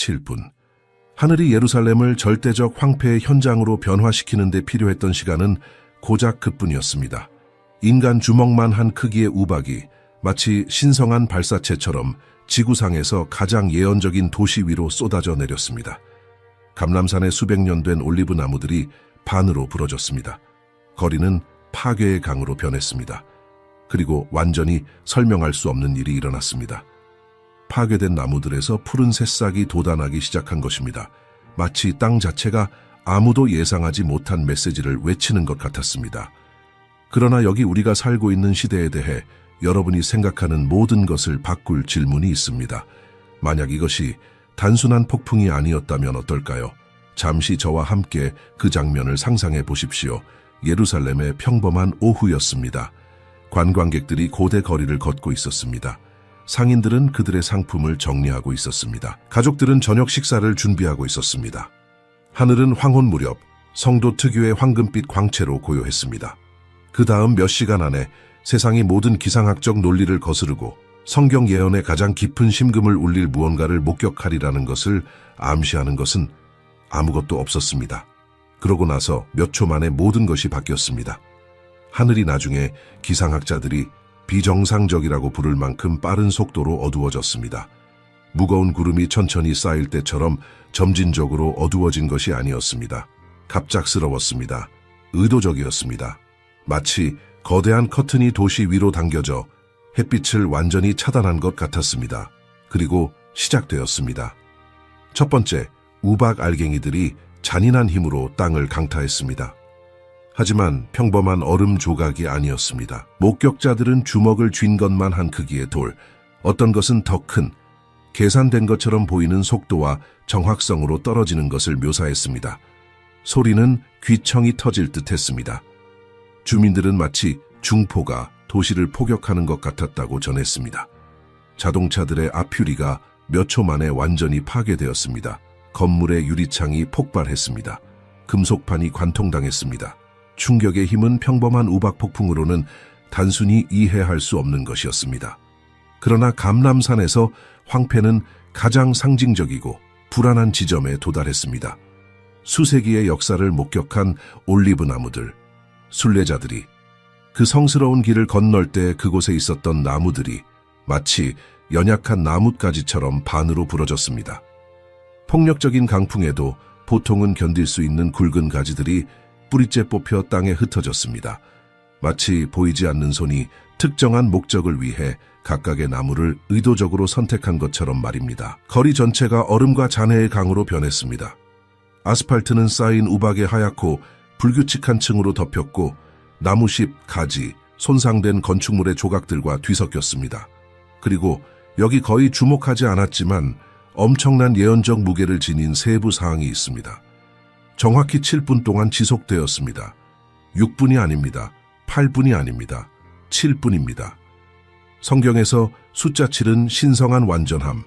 7분. 하늘이 예루살렘을 절대적 황폐의 현장으로 변화시키는 데 필요했던 시간은 고작 그뿐이었습니다. 인간 주먹만 한 크기의 우박이 마치 신성한 발사체처럼 지구상에서 가장 예언적인 도시 위로 쏟아져 내렸습니다. 감람산의 수백 년 된 올리브 나무들이 반으로 부러졌습니다. 거리는 파괴의 강으로 변했습니다. 그리고 완전히 설명할 수 없는 일이 일어났습니다. 파괴된 나무들에서 푸른 새싹이 돋아나기 시작한 것입니다. 마치 땅 자체가 아무도 예상하지 못한 메시지를 외치는 것 같았습니다. 그러나 여기 우리가 살고 있는 시대에 대해 여러분이 생각하는 모든 것을 바꿀 질문이 있습니다. 만약 이것이 단순한 폭풍이 아니었다면 어떨까요? 잠시 저와 함께 그 장면을 상상해 보십시오. 예루살렘의 평범한 오후였습니다. 관광객들이 고대 거리를 걷고 있었습니다. 상인들은 그들의 상품을 정리하고 있었습니다. 가족들은 저녁 식사를 준비하고 있었습니다. 하늘은 황혼 무렵 성도 특유의 황금빛 광채로 고요했습니다. 그 다음 몇 시간 안에 세상이 모든 기상학적 논리를 거스르고 성경 예언의 가장 깊은 심금을 울릴 무언가를 목격하리라는 것을 암시하는 것은 아무것도 없었습니다. 그러고 나서 몇 초 만에 모든 것이 바뀌었습니다. 하늘이 나중에 기상학자들이 비정상적이라고 부를 만큼 빠른 속도로 어두워졌습니다. 무거운 구름이 천천히 쌓일 때처럼 점진적으로 어두워진 것이 아니었습니다. 갑작스러웠습니다. 의도적이었습니다. 마치 거대한 커튼이 도시 위로 당겨져 햇빛을 완전히 차단한 것 같았습니다. 그리고 시작되었습니다. 첫 번째, 우박 알갱이들이 잔인한 힘으로 땅을 강타했습니다. 하지만 평범한 얼음 조각이 아니었습니다. 목격자들은 주먹을 쥔 것만 한 크기의 돌, 어떤 것은 더 큰, 계산된 것처럼 보이는 속도와 정확성으로 떨어지는 것을 묘사했습니다. 소리는 귀청이 터질 듯 했습니다. 주민들은 마치 중포가 도시를 포격하는 것 같았다고 전했습니다. 자동차들의 앞유리가 몇 초 만에 완전히 파괴되었습니다. 건물의 유리창이 폭발했습니다. 금속판이 관통당했습니다. 충격의 힘은 평범한 우박 폭풍으로는 단순히 이해할 수 없는 것이었습니다. 그러나 감람산에서 황폐는 가장 상징적이고 불안한 지점에 도달했습니다. 수세기의 역사를 목격한 올리브 나무들, 순례자들이 그 성스러운 길을 건널 때 그곳에 있었던 나무들이 마치 연약한 나뭇가지처럼 반으로 부러졌습니다. 폭력적인 강풍에도 보통은 견딜 수 있는 굵은 가지들이 뿌리째 뽑혀 땅에 흩어졌습니다. 마치 보이지 않는 손이 특정한 목적을 위해 각각의 나무를 의도적으로 선택한 것처럼 말입니다. 거리 전체가 얼음과 잔해의 강으로 변했습니다. 아스팔트는 쌓인 우박의 하얗고 불규칙한 층으로 덮였고 나무십, 가지, 손상된 건축물의 조각들과 뒤섞였습니다. 그리고 여기 거의 주목하지 않았지만 엄청난 예언적 무게를 지닌 세부 사항이 있습니다. 정확히 7분 동안 지속되었습니다. 6분이 아닙니다. 8분이 아닙니다. 7분입니다. 성경에서 숫자 7은 신성한 완전함,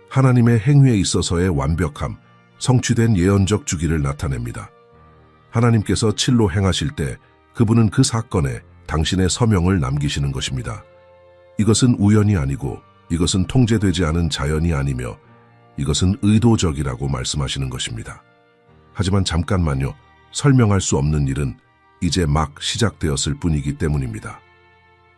하나님의 행위에 있어서의 완벽함, 성취된 예언적 주기를 나타냅니다. 하나님께서 7로 행하실 때 그분은 그 사건에 당신의 서명을 남기시는 것입니다. 이것은 우연이 아니고 이것은 통제되지 않은 자연이 아니며 이것은 의도적이라고 말씀하시는 것입니다. 하지만 잠깐만요. 설명할 수 없는 일은 이제 막 시작되었을 뿐이기 때문입니다.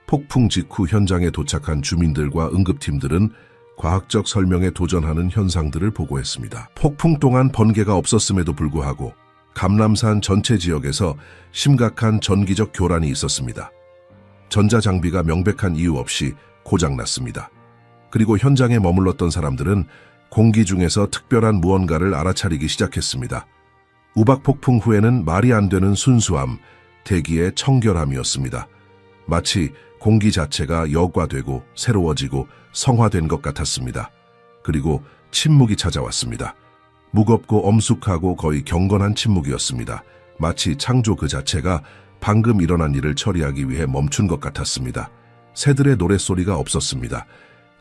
폭풍 직후 현장에 도착한 주민들과 응급팀들은 과학적 설명에 도전하는 현상들을 보고했습니다. 폭풍 동안 번개가 없었음에도 불구하고 감람산 전체 지역에서 심각한 전기적 교란이 있었습니다. 전자장비가 명백한 이유 없이 고장났습니다. 그리고 현장에 머물렀던 사람들은 공기 중에서 특별한 무언가를 알아차리기 시작했습니다. 우박 폭풍 후에는 말이 안 되는 순수함, 대기의 청결함이었습니다. 마치 공기 자체가 여과되고 새로워지고 성화된 것 같았습니다. 그리고 침묵이 찾아왔습니다. 무겁고 엄숙하고 거의 경건한 침묵이었습니다. 마치 창조 그 자체가 방금 일어난 일을 처리하기 위해 멈춘 것 같았습니다. 새들의 노랫소리가 없었습니다.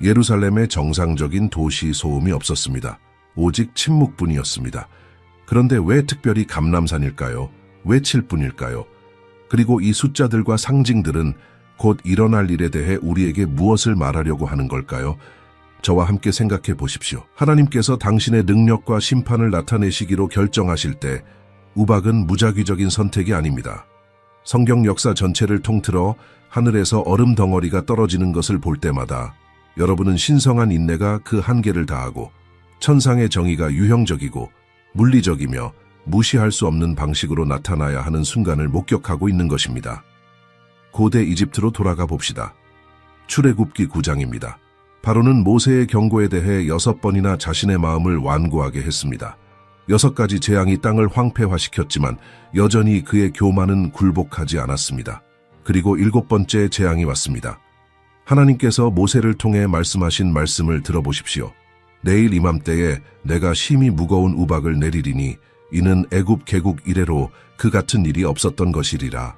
예루살렘의 정상적인 도시 소음이 없었습니다. 오직 침묵뿐이었습니다. 그런데 왜 특별히 감람산일까요? 왜 7분일까요? 그리고 이 숫자들과 상징들은 곧 일어날 일에 대해 우리에게 무엇을 말하려고 하는 걸까요? 저와 함께 생각해 보십시오. 하나님께서 당신의 능력과 심판을 나타내시기로 결정하실 때 우박은 무작위적인 선택이 아닙니다. 성경 역사 전체를 통틀어 하늘에서 얼음 덩어리가 떨어지는 것을 볼 때마다 여러분은 신성한 인내가 그 한계를 다하고 천상의 정의가 유형적이고 물리적이며 무시할 수 없는 방식으로 나타나야 하는 순간을 목격하고 있는 것입니다. 고대 이집트로 돌아가 봅시다. 출애굽기 9장입니다. 바로는 모세의 경고에 대해 6번이나 자신의 마음을 완고하게 했습니다. 6가지 재앙이 땅을 황폐화시켰지만 여전히 그의 교만은 굴복하지 않았습니다. 그리고 7번째 재앙이 왔습니다. 하나님께서 모세를 통해 말씀하신 말씀을 들어보십시오. 내일 이맘때에 내가 심히 무거운 우박을 내리리니 이는 애굽 개국 이래로 그 같은 일이 없었던 것이리라.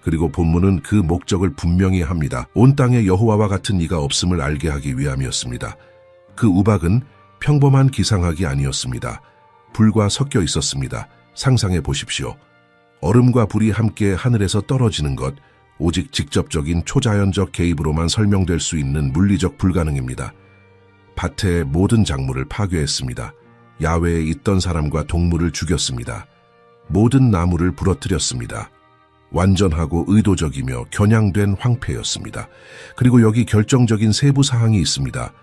그리고 본문은 그 목적을 분명히 합니다. 온 땅에 여호와와 같은 이가 없음을 알게 하기 위함이었습니다. 그 우박은 평범한 기상학이 아니었습니다. 불과 섞여 있었습니다. 상상해 보십시오. 얼음과 불이 함께 하늘에서 떨어지는 것, 오직 직접적인 초자연적 개입으로만 설명될 수 있는 물리적 불가능입니다. 밭의 모든 작물을 파괴했습니다. 야외에 있던 사람과 동물을 죽였습니다. 모든 나무를 부러뜨렸습니다. 완전하고 의도적이며 겨냥된 황폐였습니다. 그리고 여기 결정적인 세부 사항이 있습니다.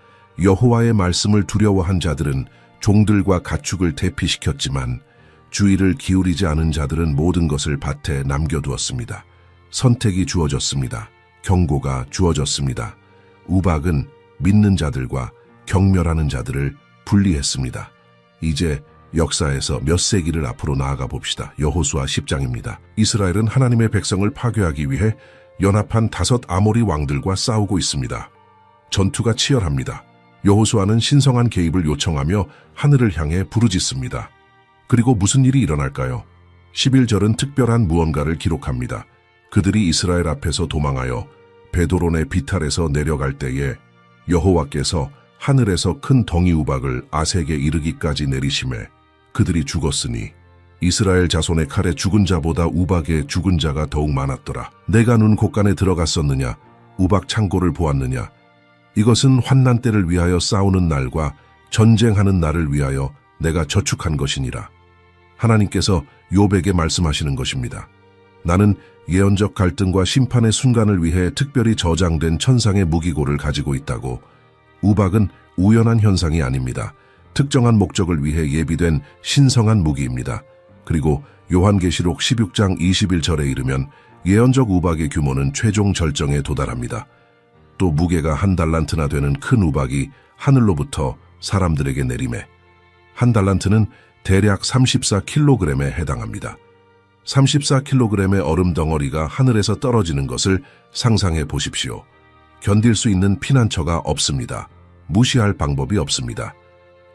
여호와의 말씀을 두려워한 자들은 종들과 가축을 대피시켰지만 주의를 기울이지 않은 자들은 모든 것을 밭에 남겨두었습니다. 선택이 주어졌습니다. 경고가 주어졌습니다. 우박은 믿는 자들과 경멸하는 자들을 분리했습니다. 이제 역사에서 몇 세기를 앞으로 나아가 봅시다. 여호수아 10장입니다. 이스라엘은 하나님의 백성을 파괴하기 위해 연합한 5 아모리 왕들과 싸우고 있습니다. 전투가 치열합니다. 여호수아는 신성한 개입을 요청하며 하늘을 향해 부르짖습니다. 그리고 무슨 일이 일어날까요? 11절은 특별한 무언가를 기록합니다. 그들이 이스라엘 앞에서 도망하여 베도론의 비탈에서 내려갈 때에 여호와께서 하늘에서 큰 덩이 우박을 아색에 이르기까지 내리심에 그들이 죽었으니 이스라엘 자손의 칼에 죽은 자보다 우박에 죽은 자가 더욱 많았더라. 내가 눈 곳간에 들어갔었느냐? 우박 창고를 보았느냐? 이것은 환난 때를 위하여 싸우는 날과 전쟁하는 날을 위하여 내가 저축한 것이니라. 하나님께서 욥에게 말씀하시는 것입니다. 나는 예언적 갈등과 심판의 순간을 위해 특별히 저장된 천상의 무기고를 가지고 있다고. 우박은 우연한 현상이 아닙니다. 특정한 목적을 위해 예비된 신성한 무기입니다. 그리고 요한계시록 16장 21절에 이르면 예언적 우박의 규모는 최종 절정에 도달합니다. 또 무게가 1달란트나 되는 큰 우박이 하늘로부터 사람들에게 내림에 1달란트는 대략 34kg에 해당합니다. 34kg의 얼음 덩어리가 하늘에서 떨어지는 것을 상상해 보십시오. 견딜 수 있는 피난처가 없습니다. 무시할 방법이 없습니다.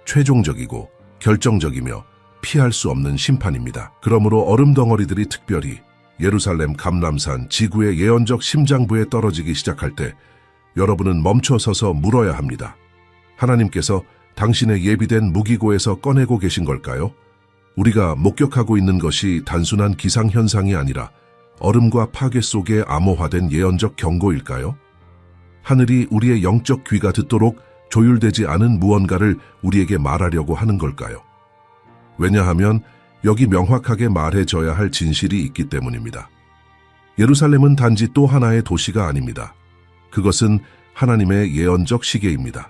최종적이고 결정적이며 피할 수 없는 심판입니다. 그러므로 얼음 덩어리들이 특별히 예루살렘 감람산 지구의 예언적 심장부에 떨어지기 시작할 때 여러분은 멈춰서서 물어야 합니다. 하나님께서 당신의 예비된 무기고에서 꺼내고 계신 걸까요? 우리가 목격하고 있는 것이 단순한 기상현상이 아니라 얼음과 파괴 속에 암호화된 예언적 경고일까요? 하늘이 우리의 영적 귀가 듣도록 조율되지 않은 무언가를 우리에게 말하려고 하는 걸까요? 왜냐하면 여기 명확하게 말해져야 할 진실이 있기 때문입니다. 예루살렘은 단지 또 하나의 도시가 아닙니다. 그것은 하나님의 예언적 시계입니다.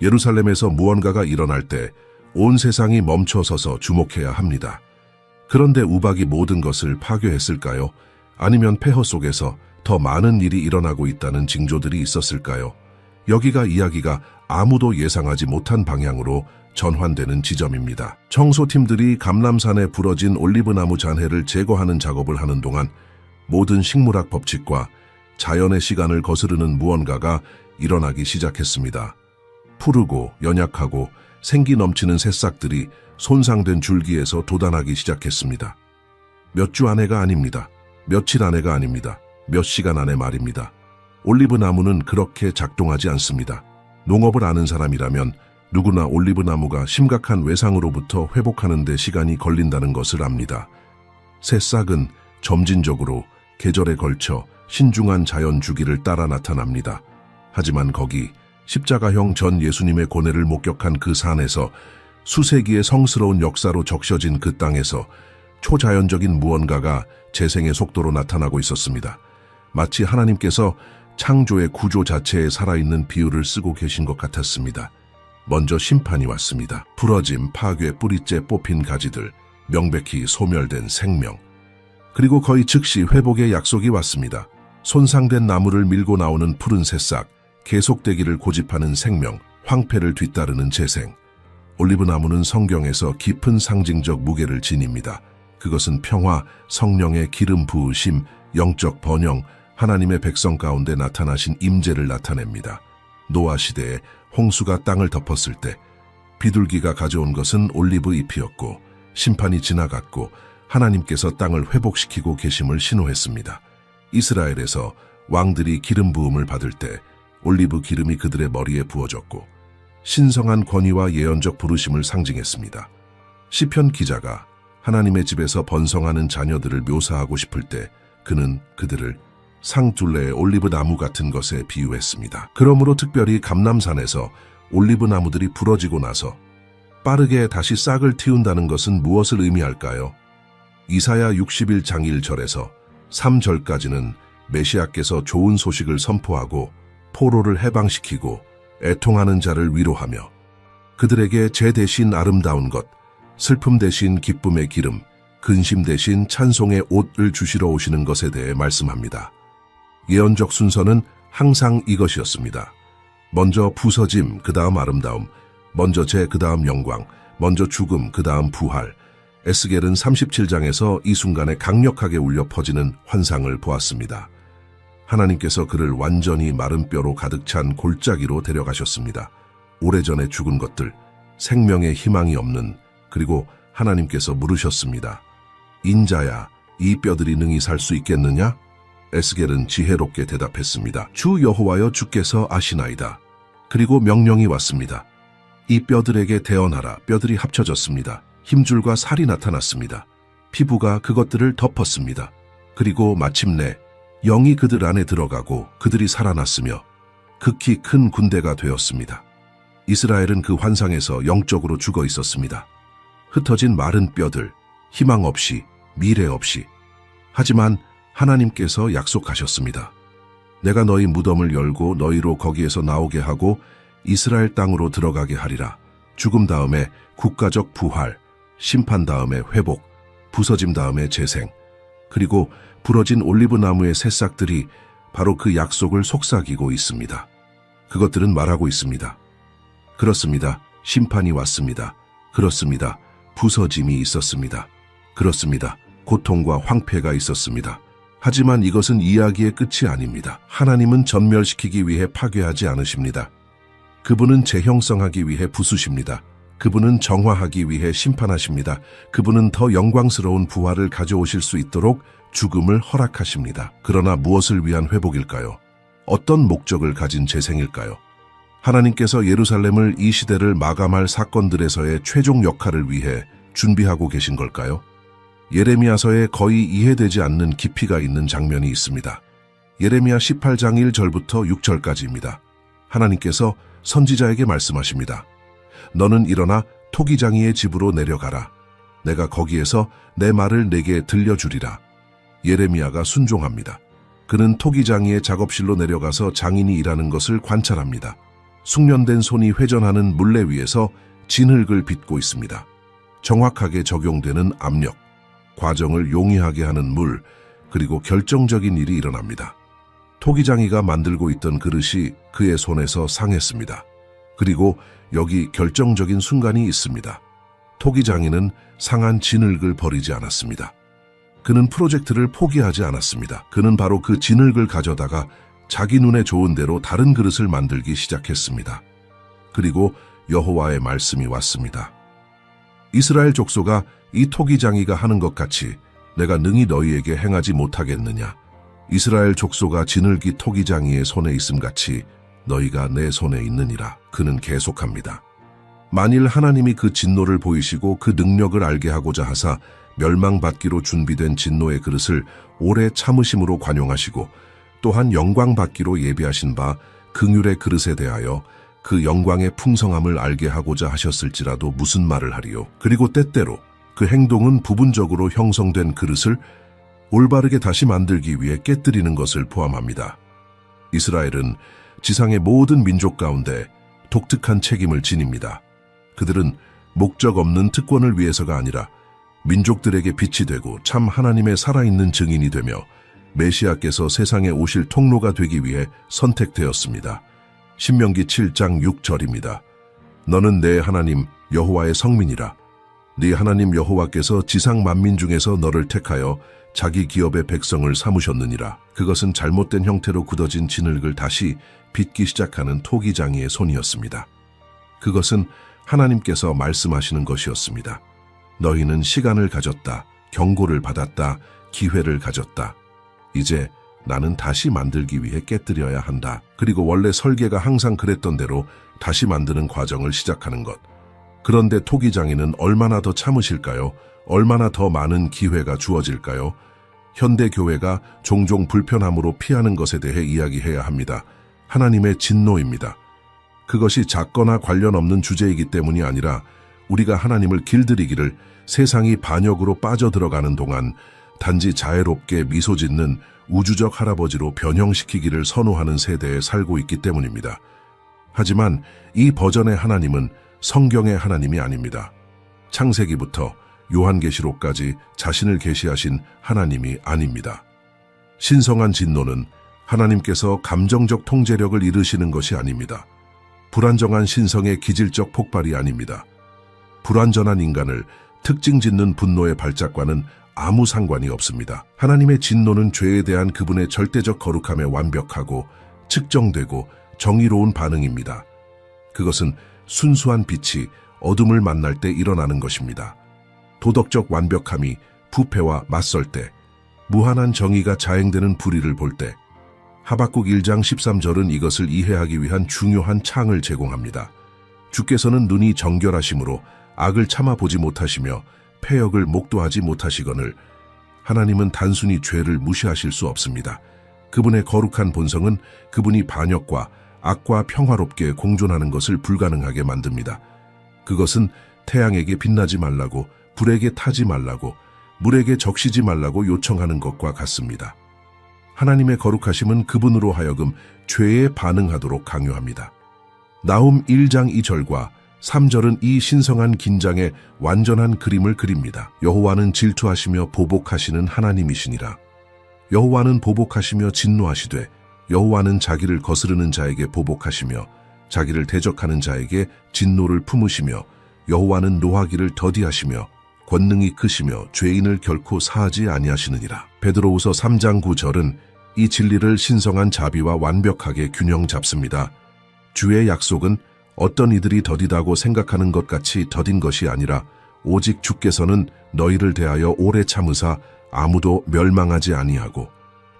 예루살렘에서 무언가가 일어날 때 온 세상이 멈춰서서 주목해야 합니다. 그런데 우박이 모든 것을 파괴했을까요? 아니면 폐허 속에서 더 많은 일이 일어나고 있다는 징조들이 있었을까요? 여기가 이야기가 아무도 예상하지 못한 방향으로 전환되는 지점입니다. 청소팀들이 감람산에 부러진 올리브나무 잔해를 제거하는 작업을 하는 동안 모든 식물학 법칙과 자연의 시간을 거스르는 무언가가 일어나기 시작했습니다. 푸르고 연약하고 생기 넘치는 새싹들이 손상된 줄기에서 돋아나기 시작했습니다. 몇 주 안에가 아닙니다. 며칠 안에가 아닙니다. 몇 시간 안의 말입니다. 올리브 나무는 그렇게 작동하지 않습니다. 농업을 아는 사람이라면 누구나 올리브 나무가 심각한 외상으로부터 회복하는 데 시간이 걸린다는 것을 압니다. 새싹은 점진적으로 계절에 걸쳐 신중한 자연 주기를 따라 나타납니다. 하지만 거기 십자가형 전 예수님의 고뇌를 목격한 그 산에서 수세기의 성스러운 역사로 적셔진 그 땅에서 초자연적인 무언가가 재생의 속도로 나타나고 있었습니다. 마치 하나님께서 창조의 구조 자체에 살아있는 비유를 쓰고 계신 것 같았습니다. 먼저 심판이 왔습니다. 부러짐, 파괴, 뿌리째 뽑힌 가지들, 명백히 소멸된 생명. 그리고 거의 즉시 회복의 약속이 왔습니다. 손상된 나무를 밀고 나오는 푸른 새싹, 계속되기를 고집하는 생명, 황폐를 뒤따르는 재생. 올리브나무는 성경에서 깊은 상징적 무게를 지닙니다. 그것은 평화, 성령의 기름 부으심, 영적 번영, 하나님의 백성 가운데 나타나신 임재를 나타냅니다. 노아 시대에 홍수가 땅을 덮었을 때 비둘기가 가져온 것은 올리브 잎이었고 심판이 지나갔고 하나님께서 땅을 회복시키고 계심을 신호했습니다. 이스라엘에서 왕들이 기름 부음을 받을 때 올리브 기름이 그들의 머리에 부어졌고 신성한 권위와 예언적 부르심을 상징했습니다. 시편 기자가 하나님의 집에서 번성하는 자녀들을 묘사하고 싶을 때 그는 그들을 상둘레의 올리브 나무 같은 것에 비유했습니다. 그러므로 특별히 감람산에서 올리브 나무들이 부러지고 나서 빠르게 다시 싹을 틔운다는 것은 무엇을 의미할까요? 이사야 60일 장일절에서 3절까지는 메시아께서 좋은 소식을 선포하고 포로를 해방시키고 애통하는 자를 위로하며 그들에게 재 대신 아름다운 것, 슬픔 대신 기쁨의 기름, 근심 대신 찬송의 옷을 주시러 오시는 것에 대해 말씀합니다. 예언적 순서는 항상 이것이었습니다. 먼저 부서짐, 그 다음 아름다움, 먼저 재, 그 다음 영광, 먼저 죽음, 그 다음 부활. 에스겔은 37장에서 이 순간에 강력하게 울려 퍼지는 환상을 보았습니다. 하나님께서 그를 완전히 마른 뼈로 가득 찬 골짜기로 데려가셨습니다. 오래전에 죽은 것들, 생명의 희망이 없는, 그리고 하나님께서 물으셨습니다. 인자야, 이 뼈들이 능히 살 수 있겠느냐? 에스겔은 지혜롭게 대답했습니다. 주 여호와여 주께서 아시나이다. 그리고 명령이 왔습니다. 이 뼈들에게 대언하라. 뼈들이 합쳐졌습니다. 힘줄과 살이 나타났습니다. 피부가 그것들을 덮었습니다. 그리고 마침내 영이 그들 안에 들어가고 그들이 살아났으며 극히 큰 군대가 되었습니다. 이스라엘은 그 환상에서 영적으로 죽어 있었습니다. 흩어진 마른 뼈들, 희망 없이, 미래 없이. 하지만 하나님께서 약속하셨습니다. 내가 너희 무덤을 열고 너희로 거기에서 나오게 하고 이스라엘 땅으로 들어가게 하리라. 죽음 다음에 국가적 부활, 심판 다음에 회복, 부서짐 다음에 재생, 그리고 부러진 올리브 나무의 새싹들이 바로 그 약속을 속삭이고 있습니다. 그것들은 말하고 있습니다. 그렇습니다. 심판이 왔습니다. 그렇습니다. 부서짐이 있었습니다. 그렇습니다. 고통과 황폐가 있었습니다. 하지만 이것은 이야기의 끝이 아닙니다. 하나님은 전멸시키기 위해 파괴하지 않으십니다. 그분은 재형성하기 위해 부수십니다. 그분은 정화하기 위해 심판하십니다. 그분은 더 영광스러운 부활을 가져오실 수 있도록 죽음을 허락하십니다. 그러나 무엇을 위한 회복일까요? 어떤 목적을 가진 재생일까요? 하나님께서 예루살렘을 이 시대를 마감할 사건들에서의 최종 역할을 위해 준비하고 계신 걸까요? 예레미야서에 거의 이해되지 않는 깊이가 있는 장면이 있습니다. 예레미야 18장 1절부터 6절까지입니다. 하나님께서 선지자에게 말씀하십니다. 너는 일어나 토기장이의 집으로 내려가라. 내가 거기에서 내 말을 내게 들려주리라. 예레미야가 순종합니다. 그는 토기장이의 작업실로 내려가서 장인이 일하는 것을 관찰합니다. 숙련된 손이 회전하는 물레 위에서 진흙을 빚고 있습니다. 정확하게 적용되는 압력, 과정을 용이하게 하는 물, 그리고 결정적인 일이 일어납니다. 토기장이가 만들고 있던 그릇이 그의 손에서 상했습니다. 그리고 여기 결정적인 순간이 있습니다. 토기장이는 상한 진흙을 버리지 않았습니다. 그는 프로젝트를 포기하지 않았습니다. 그는 바로 그 진흙을 가져다가 자기 눈에 좋은 대로 다른 그릇을 만들기 시작했습니다. 그리고 여호와의 말씀이 왔습니다. 이스라엘 족속아, 이 토기장이가 하는 것 같이 내가 능히 너희에게 행하지 못하겠느냐? 이스라엘 족속아, 진흙이 토기장이의 손에 있음같이 너희가 내 손에 있느니라. 그는 계속합니다. 만일 하나님이 그 진노를 보이시고 그 능력을 알게 하고자 하사 멸망받기로 준비된 진노의 그릇을 오래 참으심으로 관용하시고 또한 영광받기로 예비하신 바 긍휼의 그릇에 대하여 그 영광의 풍성함을 알게 하고자 하셨을지라도 무슨 말을 하리요. 그리고 때때로 그 행동은 부분적으로 형성된 그릇을 올바르게 다시 만들기 위해 깨뜨리는 것을 포함합니다. 이스라엘은 지상의 모든 민족 가운데 독특한 책임을 지닙니다. 그들은 목적 없는 특권을 위해서가 아니라 민족들에게 빛이 되고 참 하나님의 살아있는 증인이 되며 메시아께서 세상에 오실 통로가 되기 위해 선택되었습니다. 신명기 7장 6절입니다. 너는 내 하나님 여호와의 성민이라. 네 하나님 여호와께서 지상 만민 중에서 너를 택하여 자기 기업의 백성을 삼으셨느니라. 그것은 잘못된 형태로 굳어진 진흙을 다시 빚기 시작하는 토기장이의 손이었습니다. 그것은 하나님께서 말씀하시는 것이었습니다. 너희는 시간을 가졌다, 경고를 받았다, 기회를 가졌다. 이제 나는 다시 만들기 위해 깨뜨려야 한다. 그리고 원래 설계가 항상 그랬던 대로 다시 만드는 과정을 시작하는 것. 그런데 토기장이는 얼마나 더 참으실까요? 얼마나 더 많은 기회가 주어질까요? 현대 교회가 종종 불편함으로 피하는 것에 대해 이야기해야 합니다. 하나님의 진노입니다. 그것이 작거나 관련 없는 주제이기 때문이 아니라 우리가 하나님을 길들이기를 세상이 반역으로 빠져들어가는 동안 단지 자애롭게 미소 짓는 우주적 할아버지로 변형시키기를 선호하는 세대에 살고 있기 때문입니다. 하지만 이 버전의 하나님은 성경의 하나님이 아닙니다. 창세기부터 요한계시록까지 자신을 계시하신 하나님이 아닙니다. 신성한 진노는 하나님께서 감정적 통제력을 잃으시는 것이 아닙니다. 불안정한 신성의 기질적 폭발이 아닙니다. 불완전한 인간을 특징 짓는 분노의 발작과는 아무 상관이 없습니다. 하나님의 진노는 죄에 대한 그분의 절대적 거룩함에 완벽하고 측정되고 정의로운 반응입니다. 그것은 순수한 빛이 어둠을 만날 때 일어나는 것입니다. 도덕적 완벽함이 부패와 맞설 때, 무한한 정의가 자행되는 불의를 볼 때, 하박국 1장 13절은 이것을 이해하기 위한 중요한 창을 제공합니다. 주께서는 눈이 정결하심으로 악을 참아보지 못하시며 패역을 목도하지 못하시거늘 하나님은 단순히 죄를 무시하실 수 없습니다. 그분의 거룩한 본성은 그분이 반역과 악과 평화롭게 공존하는 것을 불가능하게 만듭니다. 그것은 태양에게 빛나지 말라고, 불에게 타지 말라고, 물에게 적시지 말라고 요청하는 것과 같습니다. 하나님의 거룩하심은 그분으로 하여금 죄에 반응하도록 강요합니다. 나훔 1장 2절과 3절은 이 신성한 긴장의 완전한 그림을 그립니다. 여호와는 질투하시며 보복하시는 하나님이시니라. 여호와는 보복하시며 진노하시되 여호와는 자기를 거스르는 자에게 보복하시며 자기를 대적하는 자에게 진노를 품으시며 여호와는 노하기를 더디하시며 권능이 크시며 죄인을 결코 사하지 아니하시느니라. 베드로후서 3장 9절은 이 진리를 신성한 자비와 완벽하게 균형 잡습니다. 주의 약속은 어떤 이들이 더디다고 생각하는 것 같이 더딘 것이 아니라 오직 주께서는 너희를 대하여 오래 참으사 아무도 멸망하지 아니하고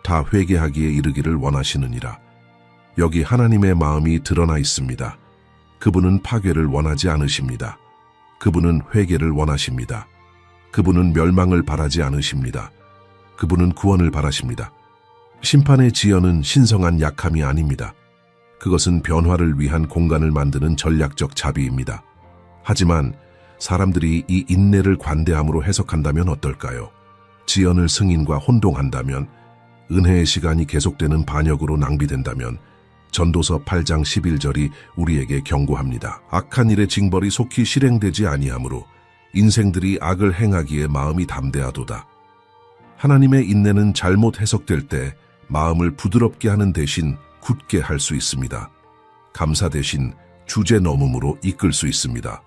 다 회개하기에 이르기를 원하시느니라. 여기 하나님의 마음이 드러나 있습니다. 그분은 파괴를 원하지 않으십니다. 그분은 회개를 원하십니다. 그분은 멸망을 바라지 않으십니다. 그분은 구원을 바라십니다. 심판의 지연은 신성한 약함이 아닙니다. 그것은 변화를 위한 공간을 만드는 전략적 자비입니다. 하지만 사람들이 이 인내를 관대함으로 해석한다면 어떨까요? 지연을 승인과 혼동한다면, 은혜의 시간이 계속되는 반역으로 낭비된다면 전도서 8장 11절이 우리에게 경고합니다. 악한 일의 징벌이 속히 실행되지 아니하므로 인생들이 악을 행하기에 마음이 담대하도다. 하나님의 인내는 잘못 해석될 때 마음을 부드럽게 하는 대신 굳게 할 수 있습니다. 감사 대신 주제 넘음으로 이끌 수 있습니다.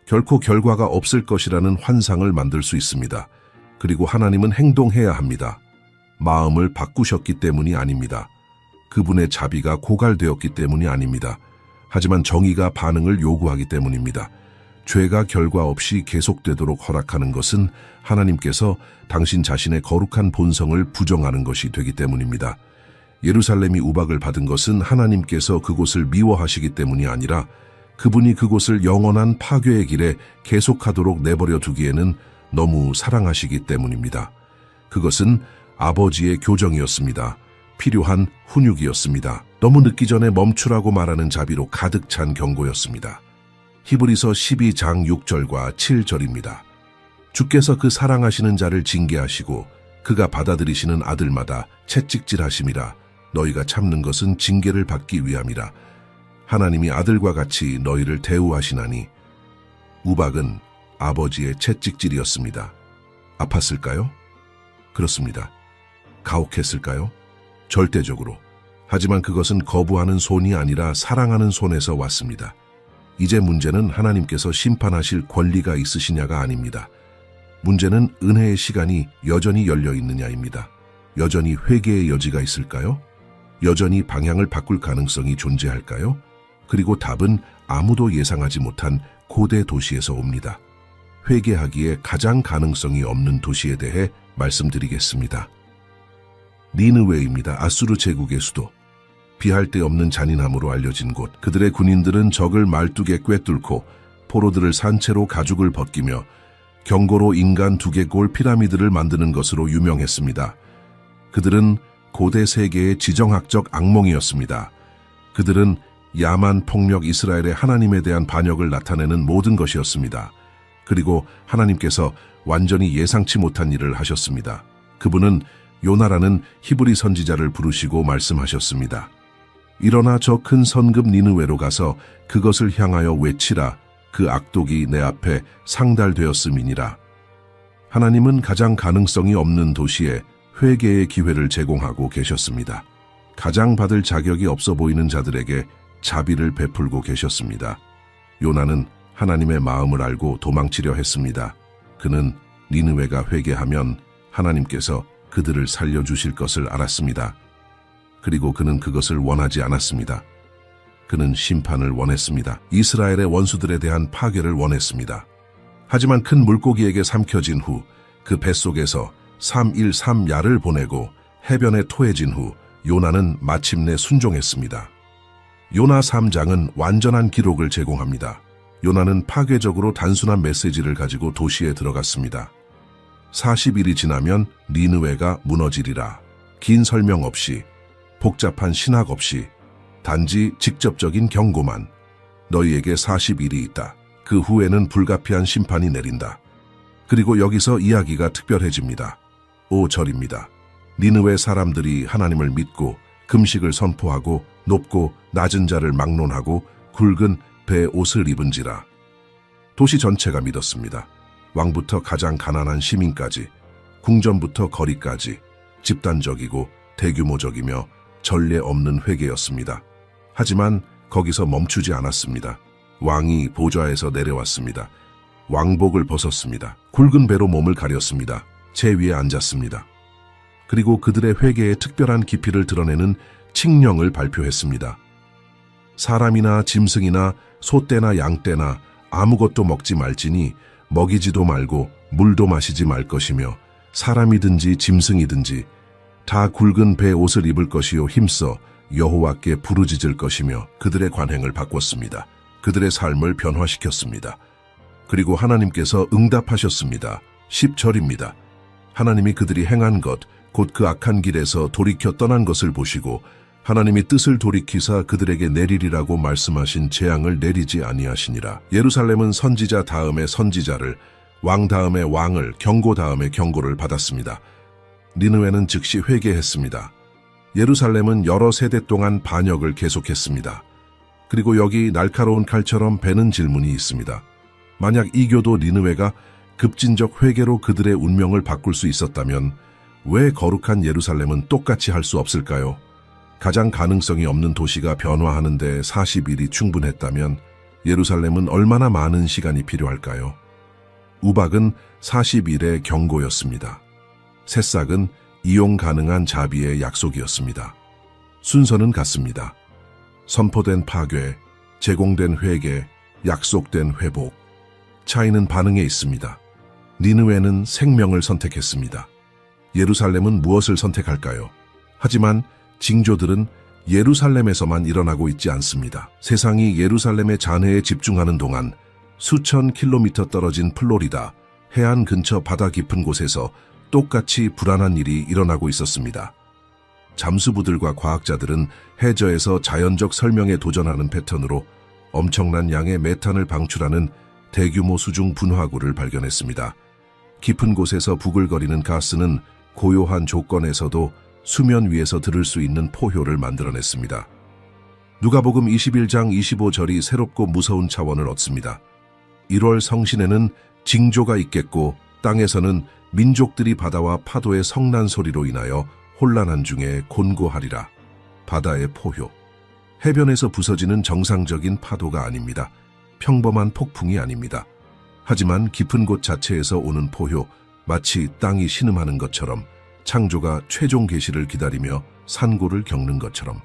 결코 결과가 없을 것이라는 환상을 만들 수 있습니다. 그리고 하나님은 행동해야 합니다. 마음을 바꾸셨기 때문이 아닙니다. 그분의 자비가 고갈되었기 때문이 아닙니다. 하지만 정의가 반응을 요구하기 때문입니다. 죄가 결과 없이 계속되도록 허락하는 것은 하나님께서 당신 자신의 거룩한 본성을 부정하는 것이 되기 때문입니다. 예루살렘이 우박을 받은 것은 하나님께서 그곳을 미워하시기 때문이 아니라 그분이 그곳을 영원한 파괴의 길에 계속하도록 내버려 두기에는 너무 사랑하시기 때문입니다. 그것은 아버지의 교정이었습니다. 필요한 훈육이었습니다. 너무 늦기 전에 멈추라고 말하는 자비로 가득 찬 경고였습니다. 히브리서 12장 6절과 7절입니다. 주께서 그 사랑하시는 자를 징계하시고 그가 받아들이시는 아들마다 채찍질하심이라. 너희가 참는 것은 징계를 받기 위함이라. 하나님이 아들과 같이 너희를 대우하시나니. 우박은 아버지의 채찍질이었습니다. 아팠을까요? 그렇습니다. 가혹했을까요? 절대적으로. 하지만 그것은 거부하는 손이 아니라 사랑하는 손에서 왔습니다. 이제 문제는 하나님께서 심판하실 권리가 있으시냐가 아닙니다. 문제는 은혜의 시간이 여전히 열려 있느냐입니다. 여전히 회개의 여지가 있을까요? 여전히 방향을 바꿀 가능성이 존재할까요? 그리고 답은 아무도 예상하지 못한 고대 도시에서 옵니다. 회개하기에 가장 가능성이 없는 도시에 대해 말씀드리겠습니다. 니느웨입니다. 아수르 제국의 수도. 비할 데 없는 잔인함으로 알려진 곳. 그들의 군인들은 적을 말뚝에 꿰뚫고 포로들을 산채로 가죽을 벗기며 경고로 인간 두개골 피라미드를 만드는 것으로 유명했습니다. 그들은 고대 세계의 지정학적 악몽이었습니다. 그들은 야만, 폭력, 이스라엘의 하나님에 대한 반역을 나타내는 모든 것이었습니다. 그리고 하나님께서 완전히 예상치 못한 일을 하셨습니다. 그분은 요나라는 히브리 선지자를 부르시고 말씀하셨습니다. 일어나 저 큰 성읍 니느웨로 가서 그것을 향하여 외치라. 그 악독이 내 앞에 상달되었음이니라. 하나님은 가장 가능성이 없는 도시에 회개의 기회를 제공하고 계셨습니다. 가장 받을 자격이 없어 보이는 자들에게 자비를 베풀고 계셨습니다. 요나는 하나님의 마음을 알고 도망치려 했습니다. 그는 니느웨가 회개하면 하나님께서 그들을 살려주실 것을 알았습니다. 그리고 그는 그것을 원하지 않았습니다. 그는 심판을 원했습니다. 이스라엘의 원수들에 대한 파괴를 원했습니다. 하지만 큰 물고기에게 삼켜진 후 그 뱃속에서 313야를 보내고 해변에 토해진 후 요나는 마침내 순종했습니다. 요나 3장은 완전한 기록을 제공합니다. 요나는 파괴적으로 단순한 메시지를 가지고 도시에 들어갔습니다. 40일이 지나면 니느웨가 무너지리라. 긴 설명 없이, 복잡한 신학 없이, 단지 직접적인 경고만. 너희에게 40일이 있다. 그 후에는 불가피한 심판이 내린다. 그리고 여기서 이야기가 특별해집니다. 5절입니다. 니느웨 사람들이 하나님을 믿고 금식을 선포하고 높고 낮은 자를 막론하고 굵은 배 옷을 입은지라. 도시 전체가 믿었습니다. 왕부터 가장 가난한 시민까지, 궁전부터 거리까지 집단적이고 대규모적이며 전례 없는 회개였습니다. 하지만 거기서 멈추지 않았습니다. 왕이 보좌에서 내려왔습니다. 왕복을 벗었습니다. 굵은 배로 몸을 가렸습니다. 제 위에 앉았습니다. 그리고 그들의 회개의 특별한 깊이를 드러내는 칙령을 발표했습니다. 사람이나 짐승이나 소떼나 양떼나 아무것도 먹지 말지니 먹이지도 말고 물도 마시지 말 것이며 사람이든지 짐승이든지 다 굵은 배 옷을 입을 것이요 힘써 여호와께 부르짖을 것이며 그들의 관행을 바꿨습니다. 그들의 삶을 변화시켰습니다. 그리고 하나님께서 응답하셨습니다. 10절입니다. 하나님이 그들이 행한 것, 곧 그 악한 길에서 돌이켜 떠난 것을 보시고 하나님이 뜻을 돌이키사 그들에게 내리리라고 말씀하신 재앙을 내리지 아니하시니라. 예루살렘은 선지자 다음에 선지자를, 왕 다음에 왕을, 경고 다음에 경고를 받았습니다. 니느웨는 즉시 회개했습니다. 예루살렘은 여러 세대 동안 반역을 계속했습니다. 그리고 여기 날카로운 칼처럼 베는 질문이 있습니다. 만약 이교도 니느웨가 급진적 회개로 그들의 운명을 바꿀 수 있었다면 왜 거룩한 예루살렘은 똑같이 할 수 없을까요? 가장 가능성이 없는 도시가 변화하는데 40일이 충분했다면 예루살렘은 얼마나 많은 시간이 필요할까요? 우박은 40일의 경고였습니다. 새싹은 이용 가능한 자비의 약속이었습니다. 순서는 같습니다. 선포된 파괴, 제공된 회개, 약속된 회복. 차이는 반응에 있습니다. 니느웨는 생명을 선택했습니다. 예루살렘은 무엇을 선택할까요? 하지만 징조들은 예루살렘에서만 일어나고 있지 않습니다. 세상이 예루살렘의 잔해에 집중하는 동안 수천 킬로미터 떨어진 플로리다, 해안 근처 바다 깊은 곳에서 똑같이 불안한 일이 일어나고 있었습니다. 잠수부들과 과학자들은 해저에서 자연적 설명에 도전하는 패턴으로 엄청난 양의 메탄을 방출하는 대규모 수중 분화구를 발견했습니다. 깊은 곳에서 부글거리는 가스는 고요한 조건에서도 수면 위에서 들을 수 있는 포효를 만들어냈습니다. 누가복음 21장 25절이 새롭고 무서운 차원을 얻습니다. 1월 성신에는 징조가 있겠고 땅에서는 민족들이 바다와 파도의 성난 소리로 인하여 혼란한 중에 곤고하리라. 바다의 포효. 해변에서 부서지는 정상적인 파도가 아닙니다. 평범한 폭풍이 아닙니다. 하지만 깊은 곳 자체에서 오는 포효, 마치 땅이 신음하는 것처럼, 창조가 최종 계시를 기다리며 산고를 겪는 것처럼.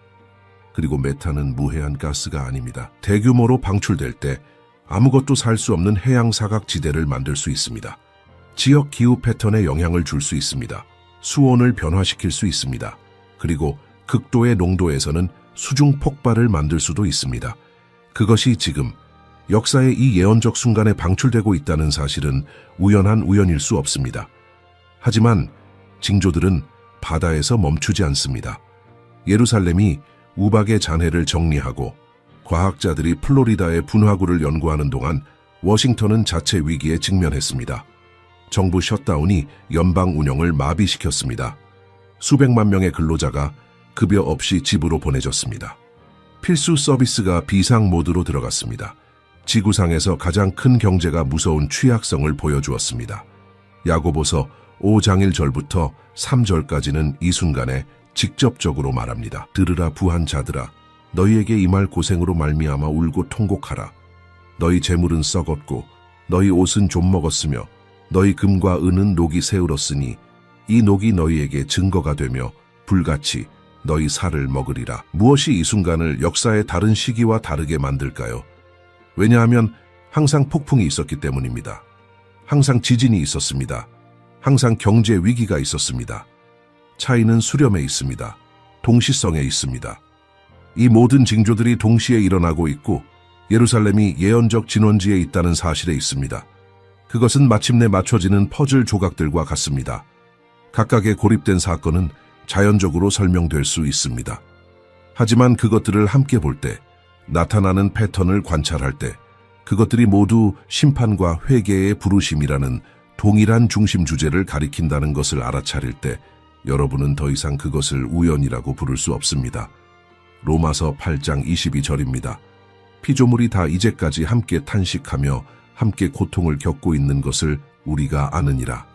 그리고 메탄은 무해한 가스가 아닙니다. 대규모로 방출될 때 아무것도 살 수 없는 해양 사각지대를 만들 수 있습니다. 지역 기후 패턴에 영향을 줄 수 있습니다. 수온을 변화시킬 수 있습니다. 그리고 극도의 농도에서는 수중 폭발을 만들 수도 있습니다. 그것이 지금 역사의 이 예언적 순간에 방출되고 있다는 사실은 우연한 우연일 수 없습니다. 하지만 징조들은 바다에서 멈추지 않습니다. 예루살렘이 우박의 잔해를 정리하고 과학자들이 플로리다의 분화구를 연구하는 동안 워싱턴은 자체 위기에 직면했습니다. 정부 셧다운이 연방 운영을 마비시켰습니다. 수백만 명의 근로자가 급여 없이 집으로 보내졌습니다. 필수 서비스가 비상 모드로 들어갔습니다. 지구상에서 가장 큰 경제가 무서운 취약성을 보여주었습니다. 야고보서 5장 1절부터 3절까지는 이 순간에 직접적으로 말합니다. 들으라 부한 자들아, 너희에게 임할 고생으로 말미암아 울고 통곡하라. 너희 재물은 썩었고 너희 옷은 좀 먹었으며 너희 금과 은은 녹이 새울었으니 이 녹이 너희에게 증거가 되며 불같이 너희 살을 먹으리라. 무엇이 이 순간을 역사의 다른 시기와 다르게 만들까요? 왜냐하면 항상 폭풍이 있었기 때문입니다. 항상 지진이 있었습니다. 항상 경제 위기가 있었습니다. 차이는 수렴에 있습니다. 동시성에 있습니다. 이 모든 징조들이 동시에 일어나고 있고 예루살렘이 예언적 진원지에 있다는 사실에 있습니다. 그것은 마침내 맞춰지는 퍼즐 조각들과 같습니다. 각각의 고립된 사건은 자연적으로 설명될 수 있습니다. 하지만 그것들을 함께 볼 때, 나타나는 패턴을 관찰할 때, 그것들이 모두 심판과 회개의 부르심이라는 동일한 중심 주제를 가리킨다는 것을 알아차릴 때, 여러분은 더 이상 그것을 우연이라고 부를 수 없습니다. 로마서 8장 22절입니다. 피조물이 다 이제까지 함께 탄식하며 함께 고통을 겪고 있는 것을 우리가 아느니라.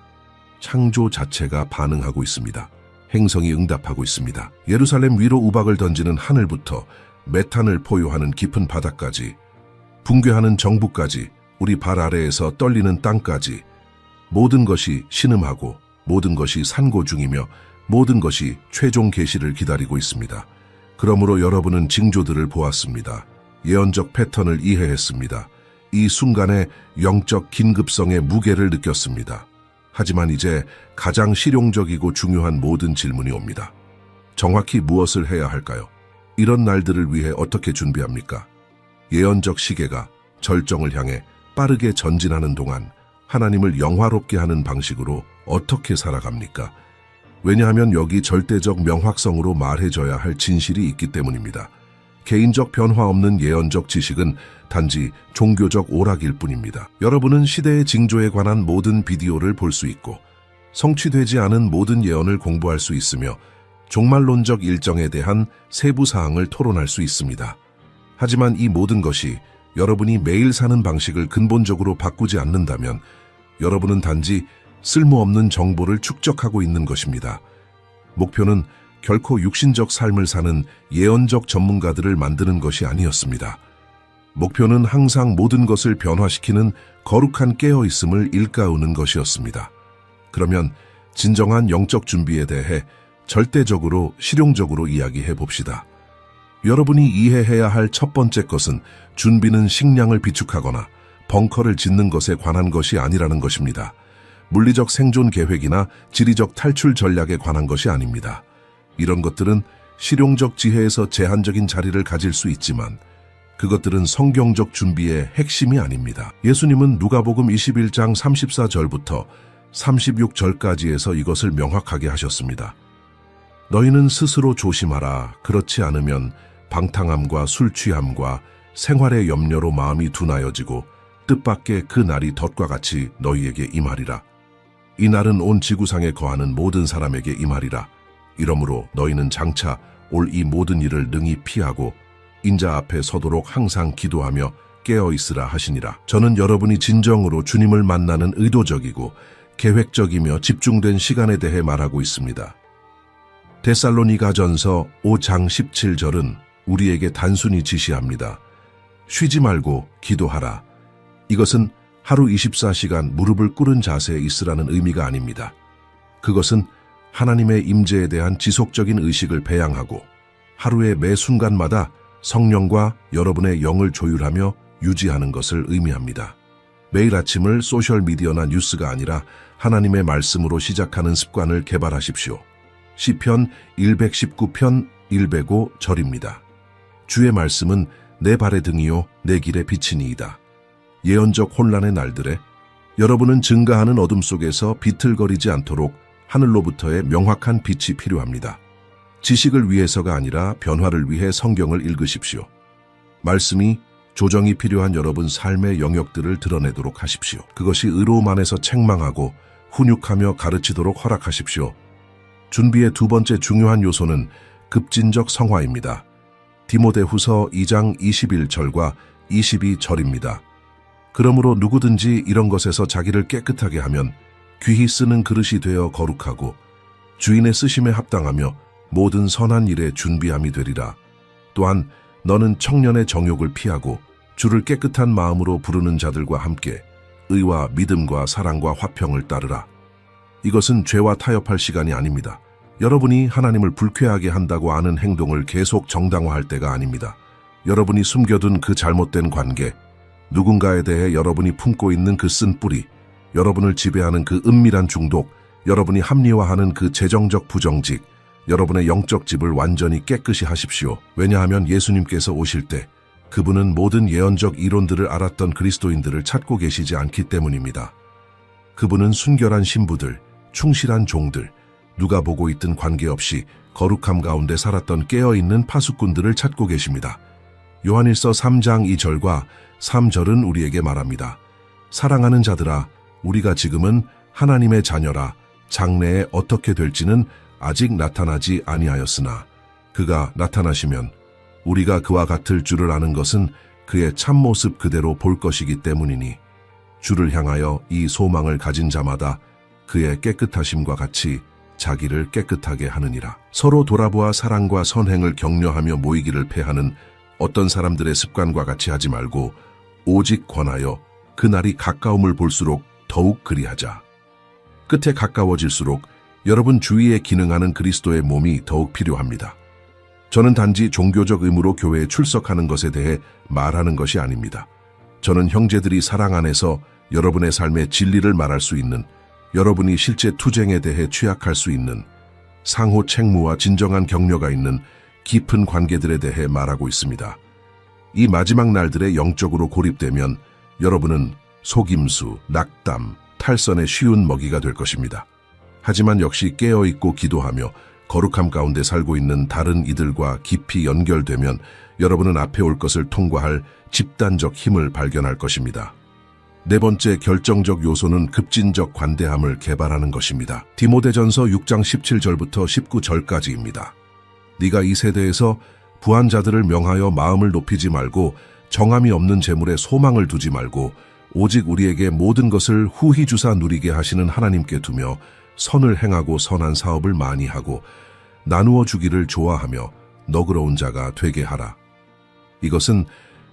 창조 자체가 반응하고 있습니다. 행성이 응답하고 있습니다. 예루살렘 위로 우박을 던지는 하늘부터 메탄을 포효하는 깊은 바다까지, 붕괴하는 정부까지, 우리 발 아래에서 떨리는 땅까지, 모든 것이 신음하고 모든 것이 산고 중이며 모든 것이 최종 계시를 기다리고 있습니다. 그러므로 여러분은 징조들을 보았습니다. 예언적 패턴을 이해했습니다. 이 순간에 영적 긴급성의 무게를 느꼈습니다. 하지만 이제 가장 실용적이고 중요한 모든 질문이 옵니다. 정확히 무엇을 해야 할까요? 이런 날들을 위해 어떻게 준비합니까? 예언적 시계가 절정을 향해 빠르게 전진하는 동안 하나님을 영화롭게 하는 방식으로 어떻게 살아갑니까? 왜냐하면 여기 절대적 명확성으로 말해줘야 할 진실이 있기 때문입니다. 개인적 변화 없는 예언적 지식은 단지 종교적 오락일 뿐입니다. 여러분은 시대의 징조에 관한 모든 비디오를 볼 수 있고 성취되지 않은 모든 예언을 공부할 수 있으며 종말론적 일정에 대한 세부 사항을 토론할 수 있습니다. 하지만 이 모든 것이 여러분이 매일 사는 방식을 근본적으로 바꾸지 않는다면 여러분은 단지 쓸모없는 정보를 축적하고 있는 것입니다. 목표는 결코 육신적 삶을 사는 예언적 전문가들을 만드는 것이 아니었습니다. 목표는 항상 모든 것을 변화시키는 거룩한 깨어있음을 일깨우는 것이었습니다. 그러면 진정한 영적 준비에 대해 절대적으로 실용적으로 이야기해 봅시다. 여러분이 이해해야 할 첫 번째 것은 준비는 식량을 비축하거나 벙커를 짓는 것에 관한 것이 아니라는 것입니다. 물리적 생존 계획이나 지리적 탈출 전략에 관한 것이 아닙니다. 이런 것들은 실용적 지혜에서 제한적인 자리를 가질 수 있지만 그것들은 성경적 준비의 핵심이 아닙니다. 예수님은 누가복음 21장 34절부터 36절까지에서 이것을 명확하게 하셨습니다. 너희는 스스로 조심하라. 그렇지 않으면 방탕함과 술 취함과 생활의 염려로 마음이 둔하여지고 뜻밖의 그 날이 덫과 같이 너희에게 임하리라. 이 날은 온 지구상에 거하는 모든 사람에게 임하리라. 이러므로 너희는 장차 올 이 모든 일을 능히 피하고 인자 앞에 서도록 항상 기도하며 깨어 있으라 하시니라. 저는 여러분이 진정으로 주님을 만나는 의도적이고 계획적이며 집중된 시간에 대해 말하고 있습니다. 데살로니가전서 5장 17절은 우리에게 단순히 지시합니다. 쉬지 말고 기도하라. 이것은 하루 24시간 무릎을 꿇은 자세에 있으라는 의미가 아닙니다. 그것은 하나님의 임재에 대한 지속적인 의식을 배양하고 하루의 매 순간마다 성령과 여러분의 영을 조율하며 유지하는 것을 의미합니다. 매일 아침을 소셜미디어나 뉴스가 아니라 하나님의 말씀으로 시작하는 습관을 개발하십시오. 시편 119편 105절입니다. 주의 말씀은 내 발의 등이요 내 길의 빛이니이다. 예언적 혼란의 날들에 여러분은 증가하는 어둠 속에서 비틀거리지 않도록 하늘로부터의 명확한 빛이 필요합니다. 지식을 위해서가 아니라 변화를 위해 성경을 읽으십시오. 말씀이 조정이 필요한 여러분 삶의 영역들을 드러내도록 하십시오. 그것이 의로움 안에서 책망하고 훈육하며 가르치도록 허락하십시오. 준비의 두 번째 중요한 요소는 급진적 성화입니다. 디모데후서 2장 21절과 22절입니다. 그러므로 누구든지 이런 것에서 자기를 깨끗하게 하면 귀히 쓰는 그릇이 되어 거룩하고 주인의 쓰심에 합당하며 모든 선한 일에 준비함이 되리라. 또한 너는 청년의 정욕을 피하고 주를 깨끗한 마음으로 부르는 자들과 함께 의와 믿음과 사랑과 화평을 따르라. 이것은 죄와 타협할 시간이 아닙니다. 여러분이 하나님을 불쾌하게 한다고 아는 행동을 계속 정당화할 때가 아닙니다. 여러분이 숨겨둔 그 잘못된 관계, 누군가에 대해 여러분이 품고 있는 그 쓴 뿌리, 여러분을 지배하는 그 은밀한 중독, 여러분이 합리화하는 그 재정적 부정직, 여러분의 영적 집을 완전히 깨끗이 하십시오. 왜냐하면 예수님께서 오실 때 그분은 모든 예언적 이론들을 알았던 그리스도인들을 찾고 계시지 않기 때문입니다. 그분은 순결한 신부들, 충실한 종들, 누가 보고 있든 관계없이 거룩함 가운데 살았던 깨어있는 파수꾼들을 찾고 계십니다. 요한일서 3장 2절과 3절은 우리에게 말합니다. 사랑하는 자들아, 우리가 지금은 하나님의 자녀라. 장래에 어떻게 될지는 아직 나타나지 아니하였으나 그가 나타나시면 우리가 그와 같을 줄을 아는 것은 그의 참모습 그대로 볼 것이기 때문이니 주를 향하여 이 소망을 가진 자마다 그의 깨끗하심과 같이 자기를 깨끗하게 하느니라. 서로 돌아보아 사랑과 선행을 격려하며 모이기를 패하는 어떤 사람들의 습관과 같이 하지 말고 오직 권하여 그날이 가까움을 볼수록 더욱 그리하자. 끝에 가까워질수록 여러분 주위에 기능하는 그리스도의 몸이 더욱 필요합니다. 저는 단지 종교적 의무로 교회에 출석하는 것에 대해 말하는 것이 아닙니다. 저는 형제들이 사랑 안에서 여러분의 삶의 진리를 말할 수 있는, 여러분이 실제 투쟁에 대해 취약할 수 있는, 상호 책무와 진정한 격려가 있는 깊은 관계들에 대해 말하고 있습니다. 이 마지막 날들에 영적으로 고립되면 여러분은 속임수, 낙담, 탈선의 쉬운 먹이가 될 것입니다. 하지만 역시 깨어있고 기도하며 거룩함 가운데 살고 있는 다른 이들과 깊이 연결되면 여러분은 앞에 올 것을 통과할 집단적 힘을 발견할 것입니다. 네 번째 결정적 요소는 급진적 관대함을 개발하는 것입니다. 디모데전서 6장 17절부터 19절까지입니다. 네가 이 세대에서 부한 자들을 명하여 마음을 높이지 말고 정함이 없는 재물에 소망을 두지 말고 오직 우리에게 모든 것을 후히 주사 누리게 하시는 하나님께 두며 선을 행하고 선한 사업을 많이 하고 나누어 주기를 좋아하며 너그러운 자가 되게 하라. 이것은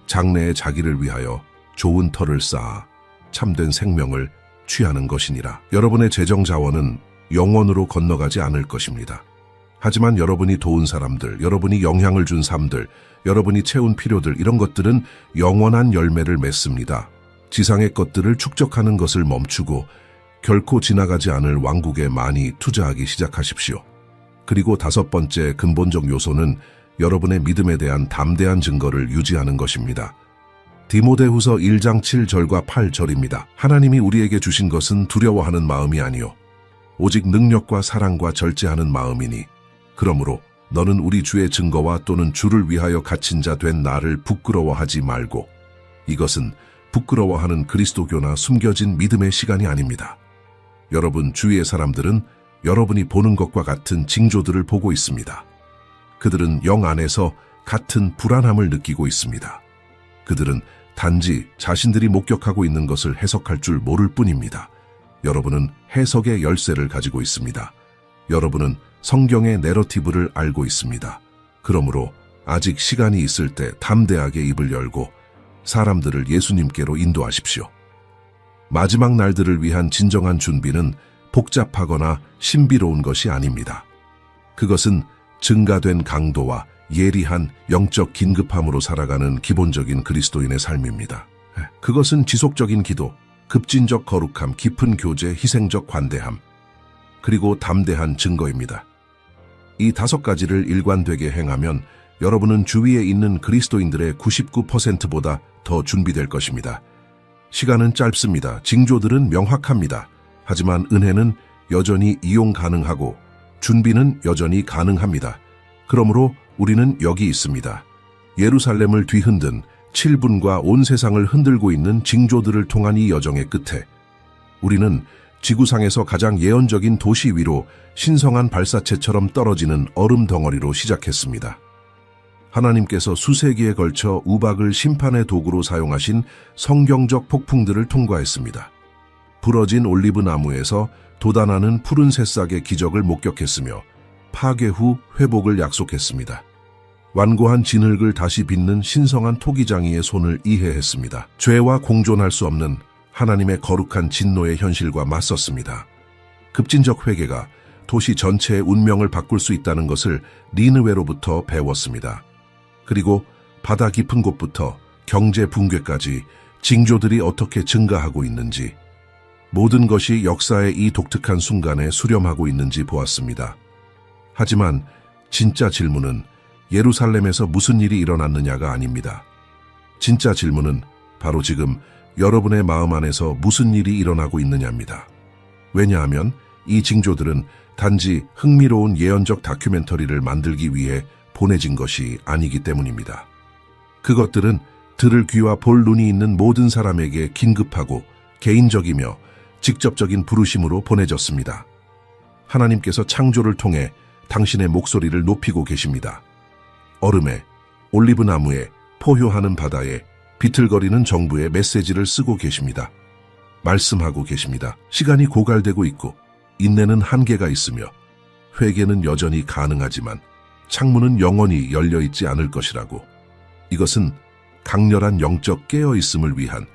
장래에 자기를 위하여 좋은 터를 쌓아 참된 생명을 취하는 것이니라. 여러분의 재정 자원은 영원으로 건너가지 않을 것입니다. 하지만 여러분이 도운 사람들, 여러분이 영향을 준 삶들, 여러분이 채운 필요들, 이런 것들은 영원한 열매를 맺습니다. 지상의 것들을 축적하는 것을 멈추고 결코 지나가지 않을 왕국에 많이 투자하기 시작하십시오. 그리고 다섯 번째 근본적 요소는 여러분의 믿음에 대한 담대한 증거를 유지하는 것입니다. 디모데후서 1장 7절과 8절입니다. 하나님이 우리에게 주신 것은 두려워하는 마음이 아니요 오직 능력과 사랑과 절제하는 마음이니 그러므로 너는 우리 주의 증거와 또는 주를 위하여 갇힌 자 된 나를 부끄러워하지 말고, 이것은 부끄러워하는 그리스도교나 숨겨진 믿음의 시간이 아닙니다. 여러분 주위의 사람들은 여러분이 보는 것과 같은 징조들을 보고 있습니다. 그들은 영 안에서 같은 불안함을 느끼고 있습니다. 그들은 단지 자신들이 목격하고 있는 것을 해석할 줄 모를 뿐입니다. 여러분은 해석의 열쇠를 가지고 있습니다. 여러분은 성경의 내러티브를 알고 있습니다. 그러므로 아직 시간이 있을 때 담대하게 입을 열고 사람들을 예수님께로 인도하십시오. 마지막 날들을 위한 진정한 준비는 복잡하거나 신비로운 것이 아닙니다. 그것은 증가된 강도와 예리한 영적 긴급함으로 살아가는 기본적인 그리스도인의 삶입니다. 그것은 지속적인 기도, 급진적 거룩함, 깊은 교제, 희생적 관대함, 그리고 담대한 증거입니다. 이 5가지를 일관되게 행하면 여러분은 주위에 있는 그리스도인들의 99%보다 더 준비될 것입니다. 시간은 짧습니다. 징조들은 명확합니다. 하지만 은혜는 여전히 이용 가능하고 준비는 여전히 가능합니다. 그러므로 우리는 여기 있습니다. 예루살렘을 뒤흔든 7분과 온 세상을 흔들고 있는 징조들을 통한 이 여정의 끝에 우리는 지구상에서 가장 예언적인 도시 위로 신성한 발사체처럼 떨어지는 얼음 덩어리로 시작했습니다. 하나님께서 수세기에 걸쳐 우박을 심판의 도구로 사용하신 성경적 폭풍들을 통과했습니다. 부러진 올리브 나무에서 돋아나는 푸른 새싹의 기적을 목격했으며 파괴 후 회복을 약속했습니다. 완고한 진흙을 다시 빚는 신성한 토기장이의 손을 이해했습니다. 죄와 공존할 수 없는 하나님의 거룩한 진노의 현실과 맞섰습니다. 급진적 회개가 도시 전체의 운명을 바꿀 수 있다는 것을 니느웨로부터 배웠습니다. 그리고 바다 깊은 곳부터 경제 붕괴까지 징조들이 어떻게 증가하고 있는지, 모든 것이 역사의 이 독특한 순간에 수렴하고 있는지 보았습니다. 하지만 진짜 질문은 예루살렘에서 무슨 일이 일어났느냐가 아닙니다. 진짜 질문은 바로 지금 여러분의 마음 안에서 무슨 일이 일어나고 있느냐입니다. 왜냐하면 이 징조들은 단지 흥미로운 예언적 다큐멘터리를 만들기 위해 보내진 것이 아니기 때문입니다. 그것들은 들을 귀와 볼 눈이 있는 모든 사람에게 긴급하고 개인적이며 직접적인 부르심으로 보내졌습니다. 하나님께서 창조를 통해 당신의 목소리를 높이고 계십니다. 얼음에, 올리브 나무에, 포효하는 바다에, 비틀거리는 정부의 메시지를 쓰고 계십니다. 말씀하고 계십니다. 시간이 고갈되고 있고 인내는 한계가 있으며 회개는 여전히 가능하지만 창문은 영원히 열려있지 않을 것이라고. 이것은 강렬한 영적 깨어있음을 위한,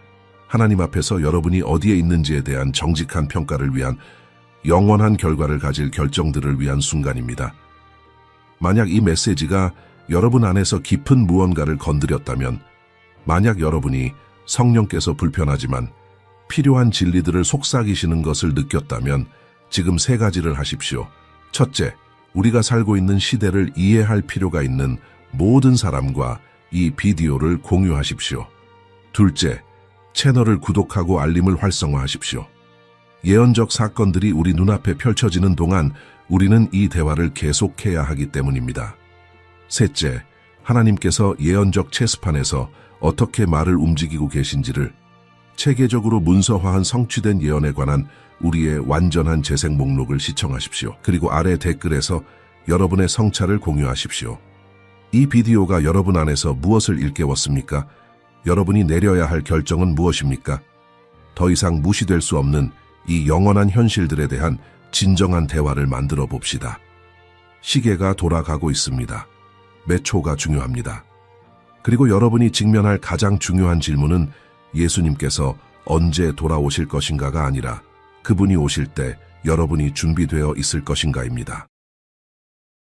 하나님 앞에서 여러분이 어디에 있는지에 대한 정직한 평가를 위한, 영원한 결과를 가질 결정들을 위한 순간입니다. 만약 이 메시지가 여러분 안에서 깊은 무언가를 건드렸다면, 만약 여러분이 성령께서 불편하지만 필요한 진리들을 속삭이시는 것을 느꼈다면 지금 3가지를 하십시오. 첫째, 우리가 살고 있는 시대를 이해할 필요가 있는 모든 사람과 이 비디오를 공유하십시오. 둘째, 채널을 구독하고 알림을 활성화하십시오. 예언적 사건들이 우리 눈앞에 펼쳐지는 동안 우리는 이 대화를 계속해야 하기 때문입니다. 셋째, 하나님께서 예언적 체스판에서 어떻게 말을 움직이고 계신지를 체계적으로 문서화한 성취된 예언에 관한 우리의 완전한 재생 목록을 시청하십시오. 그리고 아래 댓글에서 여러분의 성찰을 공유하십시오. 이 비디오가 여러분 안에서 무엇을 일깨웠습니까? 여러분이 내려야 할 결정은 무엇입니까? 더 이상 무시될 수 없는 이 영원한 현실들에 대한 진정한 대화를 만들어 봅시다. 시계가 돌아가고 있습니다. 몇 초가 중요합니다. 그리고 여러분이 직면할 가장 중요한 질문은 예수님께서 언제 돌아오실 것인가가 아니라 그분이 오실 때 여러분이 준비되어 있을 것인가입니다.